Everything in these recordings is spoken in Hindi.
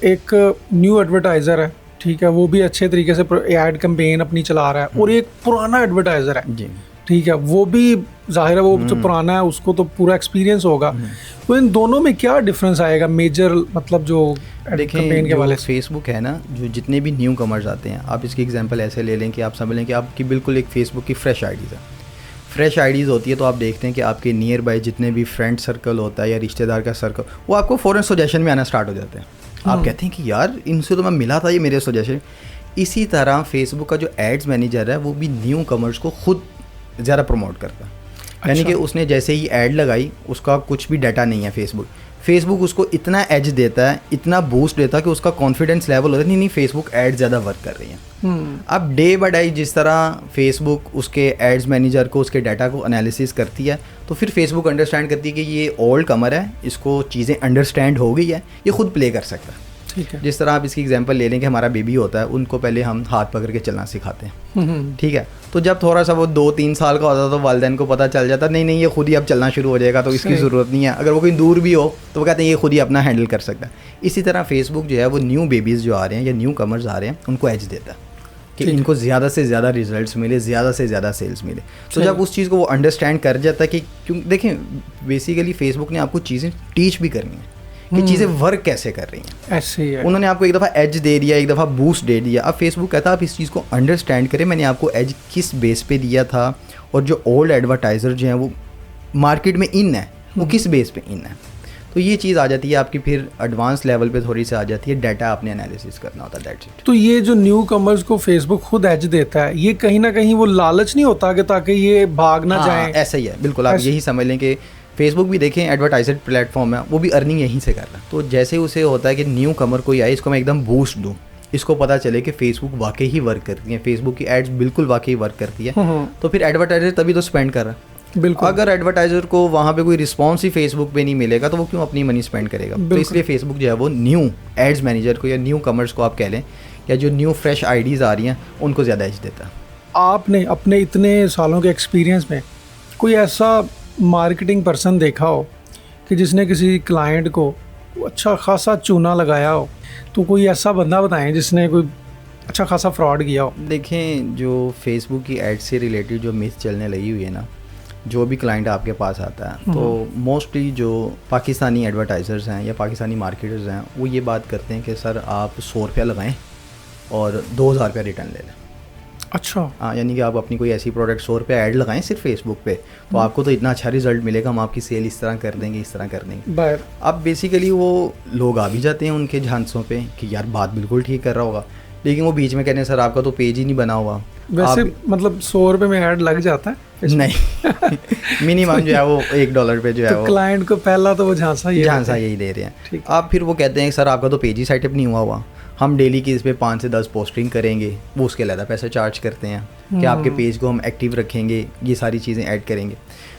एक न्यू एडवर्टाइज़र है, ठीक है, वो भी अच्छे तरीके से एड कैंपेन अपनी चला रहा है, और एक पुराना एडवर्टाइज़र है जी, ठीक है, वो भी जाहिर है वो जो पुराना है उसको तो पूरा एक्सपीरियंस होगा, तो इन दोनों में क्या डिफरेंस आएगा मेजर, मतलब जो कैंपेन के वाले से? फेसबुक है ना, जो जितने भी न्यू कमर्स आते हैं, आप इसकी एग्जांपल ऐसे ले लें कि आप समझ लें कि आपकी बिल्कुल एक फेसबुक की फ्रेश आईडीज़ है। फ्रेश आईडीज़ होती है तो आप देखते हैं कि आपके नियर बाय जितने भी फ्रेंड सर्कल होता है या रिश्तेदार का सर्कल, वो आपको फ़ौरन सजेशन में आना स्टार्ट हो जाते हैं। आप कहते हैं कि यार इनसे तो मैं मिला था, ये मेरे सजेशन। इसी तरह फेसबुक का जो एड्स मैनेजर है वो भी न्यू कमर्स को खुद ज़्यादा प्रमोट करता है। यानी कि उसने जैसे ही ऐड लगाई, उसका कुछ भी डाटा नहीं है, फेसबुक उसको इतना एज देता है, इतना बूस्ट देता है कि उसका कॉन्फिडेंस लेवल होता है नहीं फेसबुक एड ज़्यादा वर्क कर रही है। अब डे बाय डे जिस तरह फेसबुक उसके एड्स मैनेजर को, उसके डाटा को एनालिसिस करती है, तो फिर फेसबुक अंडरस्टैंड करती है कि ये ओल्ड कमर है, इसको चीज़ें अंडरस्टैंड हो गई है, ये खुद प्ले कर सकता है। ठीक है। जिस तरह आप इसकी एग्जांपल ले लें कि हमारा बेबी होता है, उनको पहले हम हाथ पकड़ के चलना सिखाते हैं, ठीक है, तो जब थोड़ा सा वो 2-3 साल का होता है तो वालिदैन को पता चल जाता नहीं ये खुद ही अब चलना शुरू हो जाएगा, तो इसकी ज़रूरत नहीं है। अगर वो कहीं दूर भी हो तो वो कहते हैं ये खुद ही अपना हैंडल कर सकता है। इसी तरह फेसबुक जो है वो न्यू बेबीज़ जो आ रहे हैं या न्यू कमर्स आ रहे हैं, उनको एज देता है कि इनको ज़्यादा से ज़्यादा रिजल्ट्स मिले, ज़्यादा से ज़्यादा सेल्स मिले। तो जब उस चीज़ को वो अंडरस्टैंड कर जाता है कि क्यों, देखें बेसिकली फेसबुक ने आपको चीज़ें टीच भी करनी है कि चीज़ें वर्क कैसे कर रही हैं। ऐसे ही है, उन्होंने आपको एक दफ़ा एज दे दिया, एक दफ़ा बूस्ट दे दिया। अब फेसबुक कहता है आप इस चीज़ को अंडरस्टैंड करें, मैंने आपको एज किस बेस पे दिया था, और जो ओल्ड एडवर्टाइज़र जो हैं वो मार्केट में इन है, वो किस बेस पे इन है। तो ये चीज़ आ जाती है आपकी, फिर एडवांस लेवल पे थोड़ी सी आ जाती है, डाटा आपने एनालिसिस करना होता है, दैट्स इट। तो ये जो न्यू कमर्स को फेसबुक खुद एज देता है, ये कहीं ना कहीं वो लालच नहीं होता कि ताकि ये भाग ना जाए? ऐसा ही है, बिल्कुल। आप यही समझ लें कि फेसबुक भी देखें एडवर्टाइजर प्लेटफॉर्म है, वो भी अर्निंग यहीं से कर रहा है। तो जैसे उसे होता है कि न्यू कमर कोई आए, इसको मैं एकदम बूस्ट दूँ, इसको पता चले कि फेसबुक वाकई ही वर्क करती है, फेसबुक की एड्स बिल्कुल वाकई वर्क करती है, तो फिर एडवर्टाइजर तभी तो स्पेंड कर रहा है। बिल्कुल। अगर एडवर्टाइजर को वहाँ पे कोई रिस्पॉन्स ही फेसबुक पे नहीं मिलेगा तो वो क्यों अपनी मनी स्पेंड करेगा। तो इसलिए फेसबुक जो है वो न्यू एड्स मैनेजर को या न्यू कमर्स को आप कह लें, या जो न्यू फ्रेश आईडीज़ आ रही हैं, उनको ज़्यादा एज देता है। आपने अपने इतने सालों के एक्सपीरियंस में कोई ऐसा मार्केटिंग पर्सन देखा हो कि जिसने किसी क्लाइंट को अच्छा खासा चूना लगाया हो? तो कोई ऐसा बंदा बताएं जिसने कोई अच्छा खासा फ्रॉड किया हो। देखें, जो फेसबुक की एड से रिलेटेड जो मिथ चलने लगी हुई है ना, जो भी क्लाइंट आपके पास आता है तो मोस्टली जो पाकिस्तानी एडवर्टाइज़र्स हैं या पाकिस्तानी मार्केटर्स हैं, वो ये बात करते हैं कि सर आप 100 रुपया लगाएँ और 2000 रुपया रिटर्न ले लें। अच्छा। हाँ, यानी कि आप अपनी कोई ऐसी प्रोडक्ट 100 रुपये ऐड लगाएं सिर्फ फेसबुक पे, तो आपको तो इतना अच्छा रिजल्ट मिलेगा, हम आपकी सेल इस तरह कर देंगे, इस तरह कर देंगे। अब बेसिकली वो लोग आ भी जाते हैं उनके झांसों पे कि यार बात बिल्कुल ठीक कर रहा होगा, लेकिन वो बीच में कहते हैं सर आपका तो पेज ही नहीं बना हुआ। वैसे मतलब 100 रुपये में ऐड लग जाता है? नहीं मिनिमम जो है वो $1 पे जो है वो क्लाइंट को पहला तो वो झांसा यही दे रहे हैं। अब फिर वो कहते हैं सर आपका तो पेज ही सेटअप नहीं हुआ, हम डेली की इस पे 5 से 10 पोस्टिंग करेंगे, वो उसके अलग पैसा चार्ज करते हैं कि आपके पेज को हम एक्टिव रखेंगे, ये सारी चीज़ें ऐड करेंगे।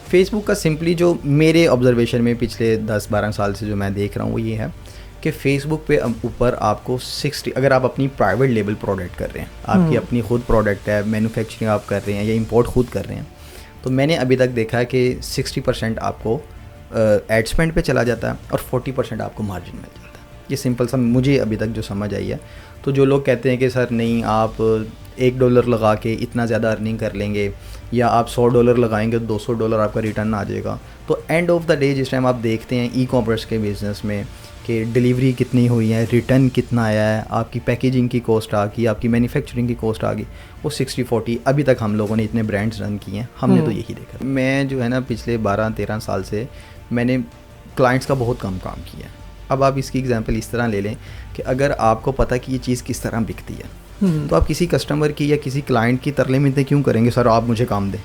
फेसबुक का सिंपली जो मेरे ऑब्जर्वेशन में पिछले 10-12 साल से जो मैं देख रहा हूँ वो ये है कि फेसबुक पे ऊपर आपको 60, अगर आप अपनी प्राइवेट लेबल प्रोडक्ट कर रहे हैं, आपकी अपनी खुद प्रोडक्ट है, मैन्युफैक्चरिंग आप कर रहे हैं या इंपोर्ट खुद कर रहे हैं, तो मैंने अभी तक देखा है कि 60% आपको एड स्पेंड पे चला जाता है और 40% आपको मार्जिन मिल जाता है। ये सिंपल सा मुझे अभी तक जो समझ आई है। तो जो लोग कहते हैं कि सर नहीं आप $1 लगा के इतना ज़्यादा अर्निंग कर लेंगे, या आप $100 लगाएंगे तो $200 आपका रिटर्न आ जाएगा, तो एंड ऑफ द डे जिस टाइम आप देखते हैं ई कॉमर्स के बिज़नेस में कि डिलीवरी कितनी हुई है, रिटर्न कितना आया है, आपकी पैकेजिंग की कॉस्ट आ गई, आपकी मैन्युफैक्चरिंग की कॉस्ट आ गई, वो 60-40 अभी तक हम लोगों ने इतने ब्रांड्स रन किए हैं, हमने तो यही देखा। मैं जो है ना पिछले 12-13 साल से मैंने क्लाइंट्स का बहुत कम काम किया। अब आप इसकी एग्जांपल इस तरह ले लें कि अगर आपको पता कि ये चीज़ किस तरह बिकती है, तो आप किसी कस्टमर की या किसी क्लाइंट की तरले मिलते क्यों करेंगे, सर आप मुझे काम दें।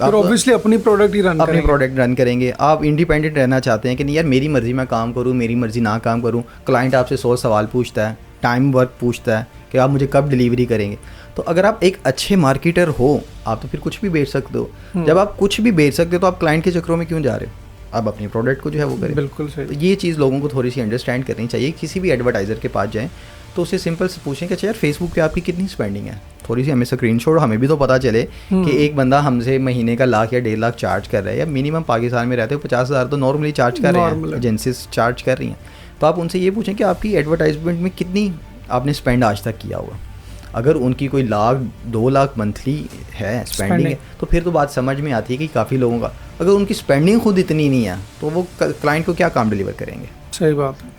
आप ऑब्वियसली अपनी प्रोडक्ट रन करेंगे। आप इंडिपेंडेंट रहना चाहते हैं कि नहीं यार मेरी मर्जी मैं काम करूँ, मेरी मर्जी ना काम करूँ। क्लाइंट आपसे 100 सवाल पूछता है, टाइम वर्क पूछता है कि आप मुझे कब डिलीवरी करेंगे। तो अगर आप एक अच्छे मार्केटर हो, आप तो फिर कुछ भी बेच सकते हो। जब आप कुछ भी बेच सकते हो तो आप क्लाइंट के चक्रों में क्यों जा रहे हो, आप अपनी प्रोडक्ट को जो है वो करें। बिल्कुल सही। तो ये चीज़ लोगों को थोड़ी सी अंडरस्टैंड करनी चाहिए। किसी भी एडवर्टाइज़र के पास जाएं तो उससे सिंपल से पूछें कि अच्छा यार फेसबुक पे आपकी कितनी स्पेंडिंग है, थोड़ी सी हमें स्क्रीनशॉट, हमें भी तो पता चले कि एक बंदा हमसे महीने का 1 लाख या 1.5 लाख चार्ज कर रहा है, या मिनिमम पाकिस्तान में रहते हो 50,000 तो नॉर्मली चार्ज कर रहे हैं, एजेंसीज चार्ज कर रही हैं। तो आप उनसे ये पूछें कि आपकी एडवर्टाइजमेंट में कितनी आपने स्पेंड आज तक किया हुआ। अगर उनकी कोई 1-2 लाख मंथली है स्पेंडिंग है, तो फिर तो बात समझ में आती है कि काफ़ी लोगों का, अगर उनकी स्पेंडिंग खुद इतनी नहीं है तो वो क्लाइंट को क्या काम डिलीवर करेंगे। सही बात है।